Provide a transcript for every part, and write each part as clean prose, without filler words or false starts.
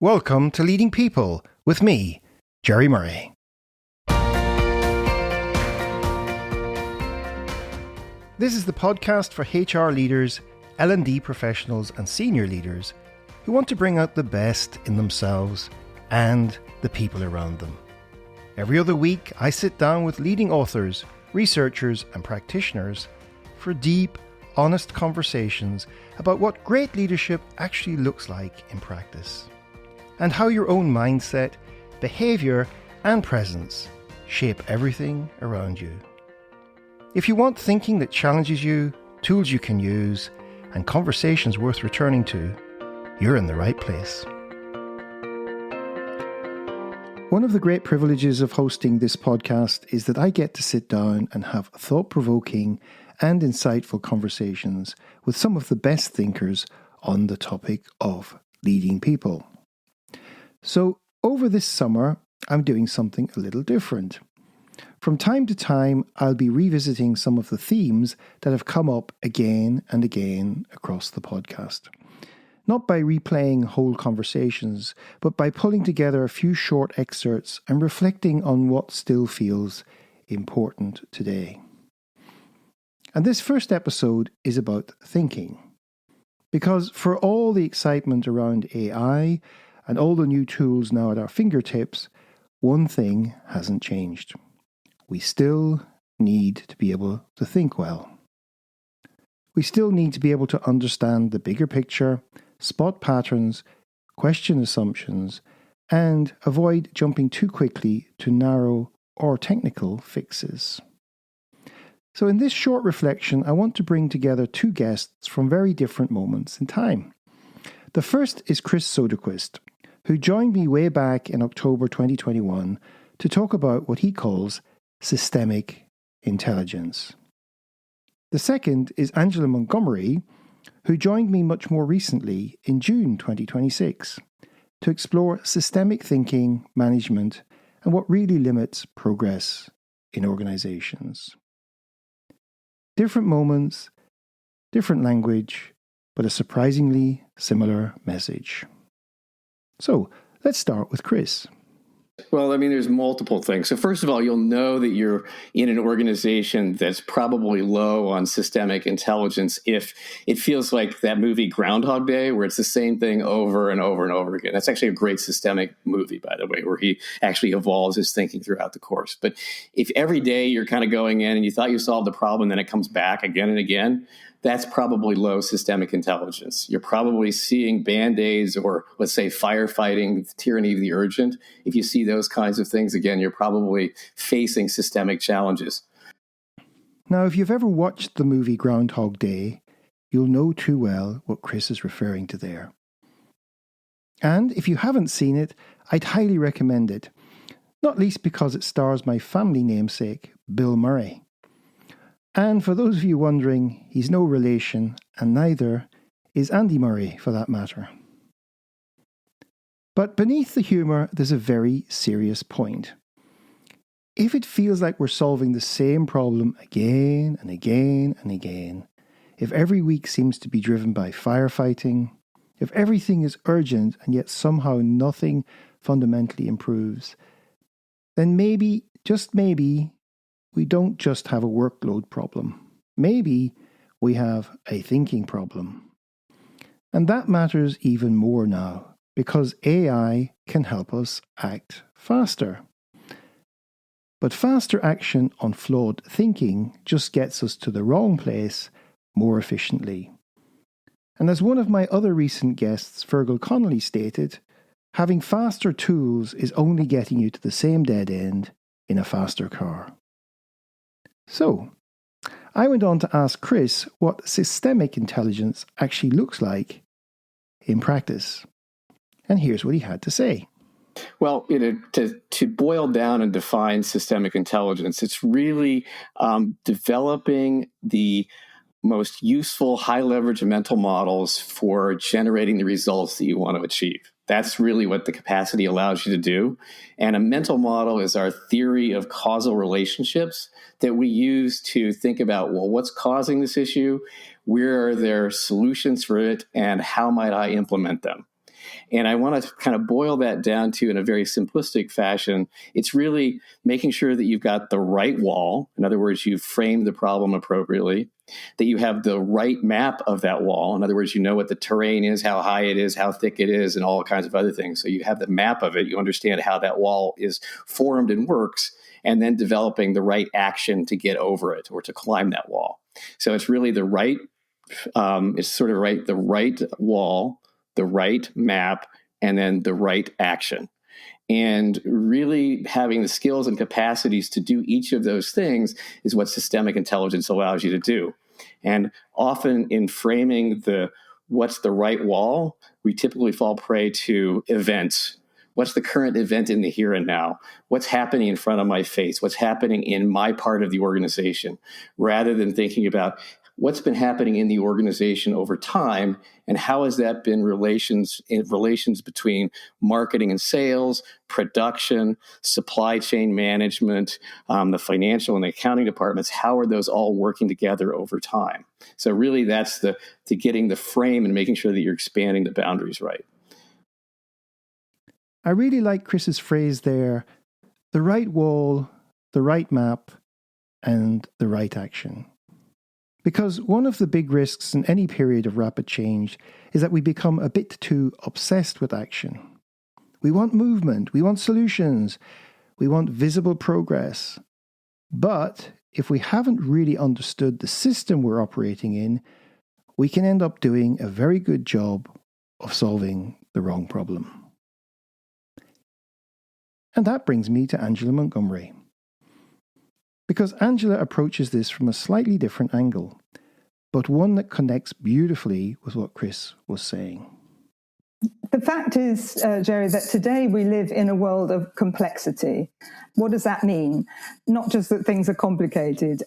Welcome to Leading People with me, Gerry Murray. This is the podcast for HR leaders, L&D professionals and senior leaders who want to bring out the best in themselves and the people around them. Every other week, I sit down with leading authors, researchers and practitioners for deep, honest conversations about what great leadership actually looks like in practice, and how your own mindset, behaviour and presence shape everything around you. If you want thinking that challenges you, tools you can use, and conversations worth returning to, you're in the right place. One of the great privileges of hosting this podcast is that I get to sit down and have thought-provoking and insightful conversations with some of the best thinkers on the topic of leading people. So, over this summer, I'm doing something a little different. From time to time, I'll be revisiting some of the themes that have come up again and again across the podcast. Not by replaying whole conversations, but by pulling together a few short excerpts and reflecting on what still feels important today. And this first episode is about thinking. Because for all the excitement around AI, and all the new tools now at our fingertips, one thing hasn't changed. We still need to be able to think well. We still need to be able to understand the bigger picture, spot patterns, question assumptions, and avoid jumping too quickly to narrow or technical fixes. So in this short reflection, I want to bring together two guests from very different moments in time. The first is Chris Soderquist, who joined me way back in October 2021 to talk about what he calls systemic intelligence. The second is Angela Montgomery, who joined me much more recently in June 2026 to explore systemic thinking, management, and what really limits progress in organizations. Different moments, different language, but a surprisingly similar message. So, let's start with Chris. Well, there's multiple things. So first of all, you'll know that you're in an organization that's probably low on systemic intelligence if it feels like that movie Groundhog Day, where it's the same thing over and over and over again. That's actually a great systemic movie, by the way, where he actually evolves his thinking throughout the course. But if every day you're kind of going in and you thought you solved the problem, and then it comes back again and again, that's probably low systemic intelligence. You're probably seeing Band-Aids or, let's say, firefighting, tyranny of the urgent. If you see those kinds of things, again, you're probably facing systemic challenges. Now, if you've ever watched the movie Groundhog Day, you'll know too well what Chris is referring to there. And if you haven't seen it, I'd highly recommend it, not least because it stars my family namesake, Bill Murray. And for those of you wondering, he's no relation, and neither is Andy Murray, for that matter. But beneath the humour, there's a very serious point. If it feels like we're solving the same problem again and again and again, if every week seems to be driven by firefighting, if everything is urgent and yet somehow nothing fundamentally improves, then maybe, just maybe, we don't just have a workload problem. Maybe we have a thinking problem. And that matters even more now, because AI can help us act faster. But faster action on flawed thinking just gets us to the wrong place more efficiently. And as one of my other recent guests, Fergal Connolly, stated, having faster tools is only getting you to the same dead end in a faster car. So, I went on to ask Chris what systemic intelligence actually looks like in practice. And here's what he had to say. Well, to boil down and define systemic intelligence, it's really developing the most useful high-leverage mental models for generating the results that you want to achieve. That's really what the capacity allows you to do. And a mental model is our theory of causal relationships that we use to think about, well, what's causing this issue? Where are there solutions for it? And how might I implement them? And I want to kind of boil that down to, in a very simplistic fashion, it's really making sure that you've got the right wall. In other words, you've framed the problem appropriately, that you have the right map of that wall. In other words, you know what the terrain is, how high it is, how thick it is, and all kinds of other things. So you have the map of it. You understand how that wall is formed and works, and then developing the right action to get over it or to climb that wall. So it's really the right, the right wall, the right map, and then the right action. And really having the skills and capacities to do each of those things is what systemic intelligence allows you to do. And often in framing what's the right wall, we typically fall prey to events. What's the current event in the here and now? What's happening in front of my face? What's happening in my part of the organization? Rather than thinking about what's been happening in the organization over time, and how has that been relations between marketing and sales, production, supply chain management, the financial and the accounting departments, how are those all working together over time? So really that's the getting the frame and making sure that you're expanding the boundaries right. I really like Chris's phrase there, the right wall, the right map, and the right action. Because one of the big risks in any period of rapid change is that we become a bit too obsessed with action. We want movement, we want solutions, we want visible progress. But if we haven't really understood the system we're operating in, we can end up doing a very good job of solving the wrong problem. And that brings me to Angela Montgomery. Because Angela approaches this from a slightly different angle, but one that connects beautifully with what Chris was saying. The fact is, Gerry, that today we live in a world of complexity. What does that mean? Not just that things are complicated.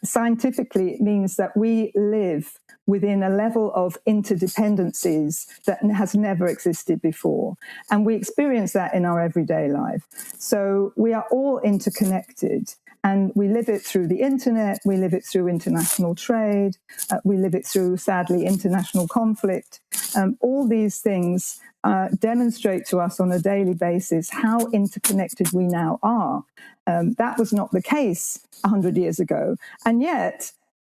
Scientifically, it means that we live within a level of interdependencies that has never existed before. And we experience that in our everyday life. So we are all interconnected. And we live it through the internet, we live it through international trade, we live it through, sadly, international conflict. All these things demonstrate to us on a daily basis how interconnected we now are. That was not the case 100 years ago. And yet,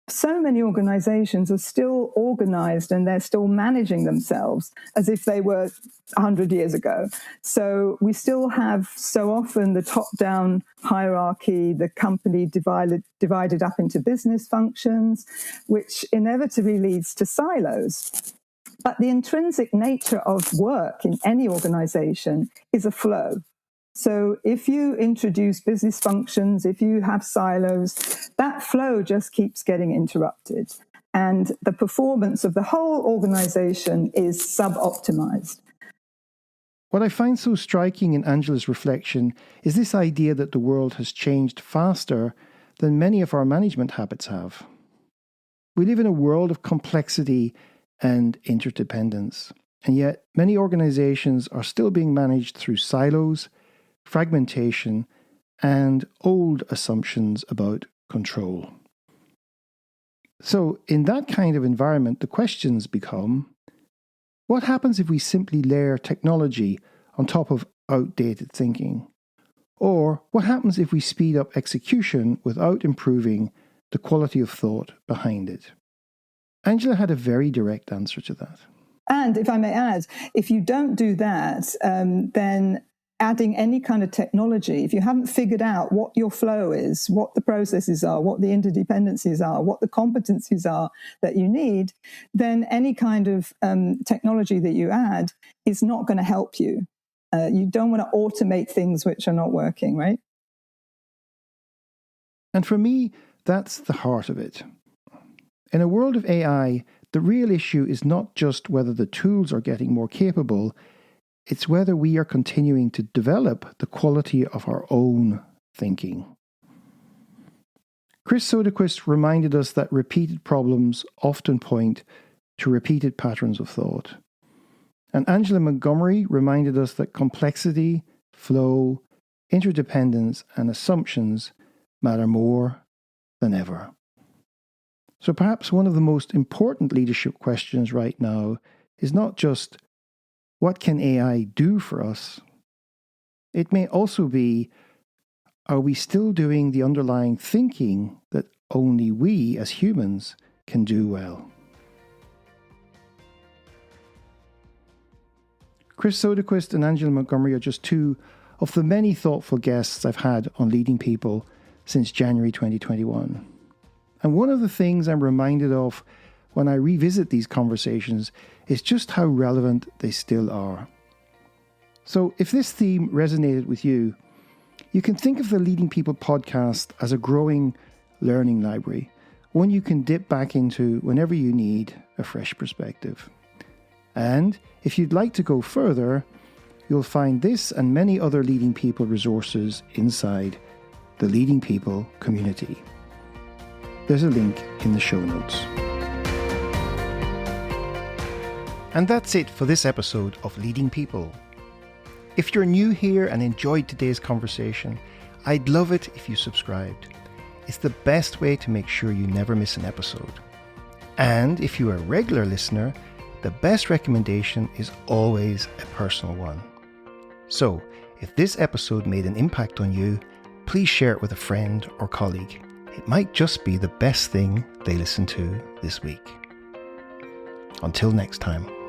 so many organizations are still organized and they're still managing themselves as if they were 100 years ago. So we still have so often the top-down hierarchy, the company divided up into business functions, which inevitably leads to silos. But the intrinsic nature of work in any organization is a flow. So if you introduce business functions, if you have silos, that flow just keeps getting interrupted. And the performance of the whole organization is suboptimized. What I find so striking in Angela's reflection is this idea that the world has changed faster than many of our management habits have. We live in a world of complexity and interdependence, and yet many organizations are still being managed through silos, fragmentation, and old assumptions about control. So, in that kind of environment, the questions become, what happens if we simply layer technology on top of outdated thinking? Or what happens if we speed up execution without improving the quality of thought behind it? Angela had a very direct answer to that. And if I may add, if you don't do that, then adding any kind of technology, if you haven't figured out what your flow is, what the processes are, what the interdependencies are, what the competencies are that you need, then any kind of technology that you add is not going to help you. You don't want to automate things which are not working, right? And for me, that's the heart of it. In a world of AI, the real issue is not just whether the tools are getting more capable, it's whether we are continuing to develop the quality of our own thinking. Chris Soderquist reminded us that repeated problems often point to repeated patterns of thought. And Angela Montgomery reminded us that complexity, flow, interdependence, and assumptions matter more than ever. So perhaps one of the most important leadership questions right now is not just what can AI do for us? It may also be, are we still doing the underlying thinking that only we as humans can do well? Chris Soderquist and Angela Montgomery are just two of the many thoughtful guests I've had on Leading People since January 2021. And one of the things I'm reminded of when I revisit these conversations is just how relevant they still are. So if this theme resonated with you, you can think of the Leading People podcast as a growing learning library, one you can dip back into whenever you need a fresh perspective. And if you'd like to go further, you'll find this and many other Leading People resources inside the Leading People community. There's a link in the show notes. And that's it for this episode of Leading People. If you're new here and enjoyed today's conversation, I'd love it if you subscribed. It's the best way to make sure you never miss an episode. And if you're a regular listener, the best recommendation is always a personal one. So, if this episode made an impact on you, please share it with a friend or colleague. It might just be the best thing they listen to this week. Until next time.